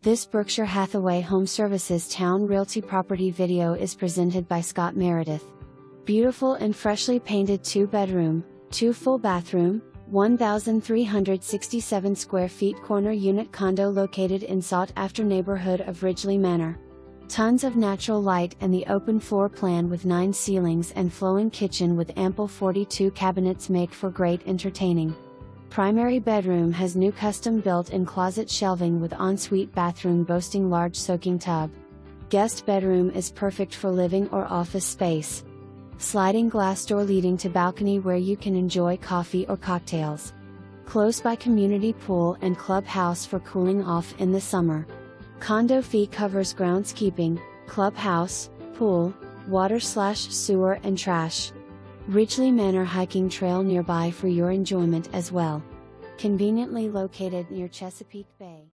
This Berkshire Hathaway HomeServices Towne Realty property video is presented by Scott Meredith. Beautiful and freshly painted 2-bedroom, 2-full bathroom, 1,367 square feet corner unit condo located in sought-after neighborhood of Ridgely Manor. Tons of natural light and the open floor plan with 9 ceilings and flowing kitchen with ample 42 cabinets make for great entertaining. Primary bedroom has new custom built-in closet shelving with ensuite bathroom boasting large soaking tub. Guest bedroom is perfect for living or office space. Sliding glass door leading to balcony where you can enjoy coffee or cocktails. Close by community pool and clubhouse for cooling off in the summer. Condo fee covers groundskeeping, clubhouse, pool, water/sewer and trash. Ridgely Manor hiking trail nearby for your enjoyment as well. Conveniently located near Chesapeake Bay.